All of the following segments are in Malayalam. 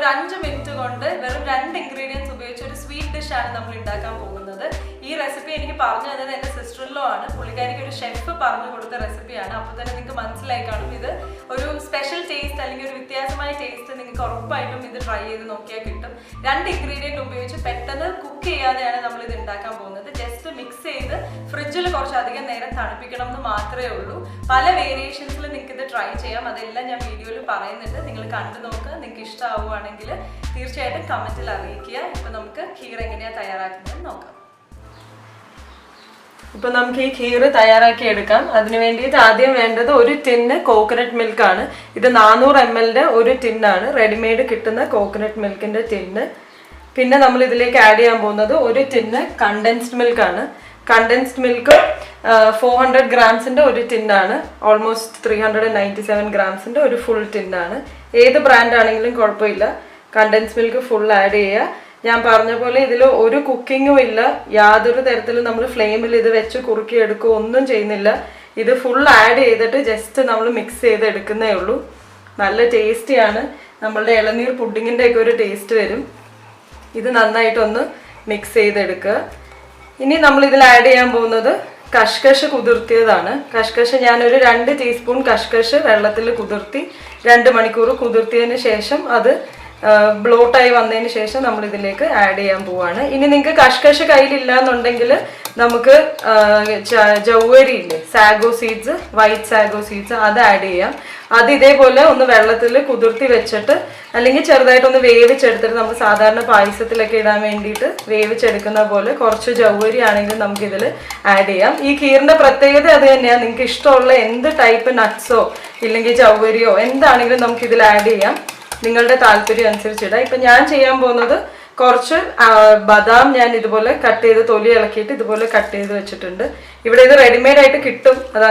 ഒരു 5 മിനിറ്റ് കൊണ്ട് വെറും 2 ഇൻഗ്രീഡിയൻസ് ഉപയോഗിച്ച് ഒരു സ്വീറ്റ് ഡിഷ് ആണ് നമ്മൾ ഉണ്ടാക്കാൻ പോകുന്നത്. ഈ റെസിപ്പി എനിക്ക് പറഞ്ഞു തന്നത് എൻ്റെ സിസ്റ്റർ ഇൻ ലോ ആണ്. പുള്ളിക്കാരിക്ക് ഒരു ഷെഫ് പറഞ്ഞു കൊടുത്ത റെസിപ്പിയാണ്. അപ്പോൾ തന്നെ നിങ്ങൾക്ക് മനസ്സിലായി കാണും ഇത് ഒരു സ്പെഷ്യൽ ടേസ്റ്റ് അല്ലെങ്കിൽ ഒരു വ്യത്യാസമായ ടേസ്റ്റ് നിങ്ങൾക്ക് ഉറപ്പായിട്ടും ഇത് ട്രൈ ചെയ്ത് നോക്കിയാൽ കിട്ടും. 2 ഇൻഗ്രീഡിയൻറ്റ് ഉപയോഗിച്ച് പെട്ടെന്ന് കുക്ക് ചെയ്യാതെയാണ് നമ്മൾ ഇത് ഉണ്ടാക്കാൻ പോകുന്നത്. ജസ്റ്റ് മിക്സ് ചെയ്ത് ഫ്രിഡ്ജിൽ കുറച്ചധികം നേരം തണുപ്പിക്കണം എന്ന് മാത്രമേ ഉള്ളൂ. പല വേരിയേഷൻസിൽ നിങ്ങൾക്ക് ഇത് ട്രൈ ചെയ്യാം. അതെല്ലാം ഞാൻ വീഡിയോയിൽ പറയുന്നുണ്ട്. നിങ്ങൾ കണ്ടു നോക്കുക. നിങ്ങൾക്ക് ഇഷ്ടമാവുകയാണെങ്കിൽ തീർച്ചയായിട്ടും കമൻറ്റിൽ അറിയിക്കുക. ഇപ്പം നമുക്ക് ഖീർ എങ്ങനെയാണ് തയ്യാറാക്കുന്നത് നോക്കാം. ഇപ്പം നമുക്ക് ഈ ഖീർ തയ്യാറാക്കി എടുക്കാം. അതിന് വേണ്ടിയിട്ട് ആദ്യം വേണ്ടത് ഒരു ടിന്ന് കോക്കനട്ട് മിൽക്കാണ്. ഇത് 400 ml ഒരു ടിന്നാണ്, റെഡിമെയ്ഡ് കിട്ടുന്ന കോക്കനട്ട് മിൽക്കിൻ്റെ ടിന്ന്. പിന്നെ നമ്മൾ ഇതിലേക്ക് ആഡ് ചെയ്യാൻ പോകുന്നത് ഒരു ടിന്ന് കണ്ടൻസ്ഡ് മിൽക്കാണ്. കണ്ടൻസ്ഡ് മിൽക്ക് 400 ഗ്രാംസിൻ്റെ ഒരു ടിന്നാണ്. ഓൾമോസ്റ്റ് 397 ഗ്രാംസിൻ്റെ ഒരു ഫുൾ ടിന്നാണ്. ഏത് ബ്രാൻഡ് ആണെങ്കിലും കുഴപ്പമില്ല. കണ്ടൻസ്ഡ് മിൽക്ക് ഫുൾ ആഡ് ചെയ്യുക. ഞാൻ പറഞ്ഞ പോലെ ഇതിൽ ഒരു കുക്കിങ്ങും ഇല്ല. യാതൊരു തരത്തിലും നമ്മൾ ഫ്ലെയിമിൽ ഇത് വെച്ച് കുറുക്കിയെടുക്കുക ഒന്നും ചെയ്യുന്നില്ല. ഇത് ഫുൾ ആഡ് ചെയ്തിട്ട് ജസ്റ്റ് നമ്മൾ മിക്സ് ചെയ്തെടുക്കുന്നേ ഉള്ളൂ. നല്ല ടേസ്റ്റിയാണ്. നമ്മളുടെ ഇളനീർ പുഡിങ്ങിൻ്റെ ഒക്കെ ഒരു ടേസ്റ്റ് വരും. ഇത് നന്നായിട്ടൊന്ന് മിക്സ് ചെയ്തെടുക്കുക. ഇനി നമ്മൾ ഇതിൽ ആഡ് ചെയ്യാൻ പോകുന്നത് കഷ്കഷ് കുതിർത്തിയതാണ്. കഷ്കഷ് ഞാനൊരു 2 ടീസ്പൂൺ കഷ്കഷ് വെള്ളത്തിൽ കുതിർത്തി 2 മണിക്കൂർ കുതിർത്തിയതിന് ശേഷം അത് ബ്ലോട്ടായി വന്നതിന് ശേഷം നമ്മൾ ഇതിലേക്ക് ആഡ് ചെയ്യാൻ പോവാണ്. ഇനി നിങ്ങൾക്ക് കഷ്കഷ് കയ്യിലില്ല എന്നുണ്ടെങ്കിൽ നമുക്ക് ജൗവരി ഇല്ലേ, sago seeds, white sago seeds, അത് ആഡ് ചെയ്യാം. അത് ഇതേപോലെ ഒന്ന് വെള്ളത്തിൽ കുതിർത്തി വെച്ചിട്ട് അല്ലെങ്കിൽ ചെറുതായിട്ടൊന്ന് വേവിച്ചെടുത്തിട്ട് നമ്മൾ സാധാരണ പായസത്തിലൊക്കെ ഇടാൻ വേണ്ടിയിട്ട് വേവിച്ചെടുക്കുന്ന പോലെ കുറച്ച് ജൗവരി ആണെങ്കിൽ നമുക്കിതിൽ ആഡ് ചെയ്യാം. ഈ ഖീറിൻ്റെ പ്രത്യേകത അത് തന്നെയാണ്. നിങ്ങൾക്ക് ഇഷ്ടമുള്ള എന്ത് ടൈപ്പ് നട്ട്സോ ഇല്ലെങ്കിൽ ജൗവരിയോ എന്താണെങ്കിലും നമുക്കിതിൽ ആഡ് ചെയ്യാം. നിങ്ങളുടെ താല്പര്യം അനുസരിച്ചിടാം. ഇപ്പം ഞാൻ ചെയ്യാൻ പോകുന്നത് കുറച്ച് ബദാം ഞാൻ ഇതുപോലെ കട്ട് ചെയ്ത് തൊലി ഇളക്കിയിട്ട് ഇതുപോലെ കട്ട് ചെയ്ത് വെച്ചിട്ടുണ്ട്. ഇവിടെ ഇത് റെഡിമെയ്ഡ് ആയിട്ട് കിട്ടും. അത്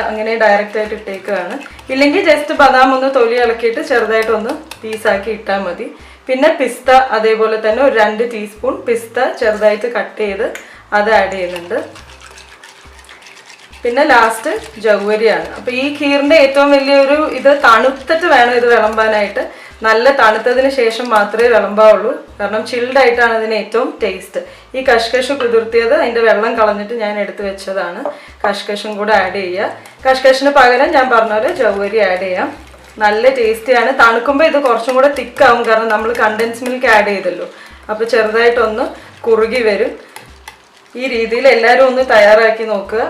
അങ്ങനെ ഡയറക്റ്റ് ആയിട്ട് ഇട്ടേക്കുകയാണ്. ഇല്ലെങ്കിൽ ജസ്റ്റ് ബദാം ഒന്ന് തൊലി ഇളക്കിയിട്ട് ചെറുതായിട്ടൊന്ന് പീസാക്കി ഇട്ടാൽ മതി. പിന്നെ പിസ്ത അതേപോലെ തന്നെ ഒരു 2 ടീസ്പൂൺ പിസ്ത ചെറുതായിട്ട് കട്ട് ചെയ്ത് അത് ആഡ് ചെയ്യുന്നുണ്ട്. പിന്നെ ലാസ്റ്റ് ജൗവരിയാണ്. അപ്പോൾ ഈ ഖീറിൻ്റെ ഏറ്റവും വലിയൊരു ഇത് തണുത്തിട്ട് വേണം ഇത് വിളമ്പാനായിട്ട്. നല്ല തണുത്തതിന് ശേഷം മാത്രമേ വിളമ്പാവുള്ളൂ. കാരണം ചിൽഡായിട്ടാണ് ഇതിന് ഏറ്റവും ടേസ്റ്റ്. ഈ കഷ്കഷ് കുതിർത്തിയത് അതിൻ്റെ വെള്ളം കളഞ്ഞിട്ട് ഞാൻ എടുത്ത് വെച്ചതാണ്. കഷ്കഷും കൂടെ ആഡ് ചെയ്യുക. കഷ്കഷിന് പകരം ഞാൻ പറഞ്ഞ പോലെ ജൗവരി ആഡ് ചെയ്യാം. നല്ല ടേസ്റ്റിയാണ്. തണുക്കുമ്പോൾ ഇത് കുറച്ചും കൂടെ തിക്കാവും. കാരണം നമ്മൾ കണ്ടൻസ് മിൽക്ക് ആഡ് ചെയ്തല്ലോ. അപ്പോൾ ചെറുതായിട്ടൊന്ന് കുറുകി വരും. ഈ രീതിയിൽ എല്ലാവരും ഒന്ന് തയ്യാറാക്കി നോക്കുക.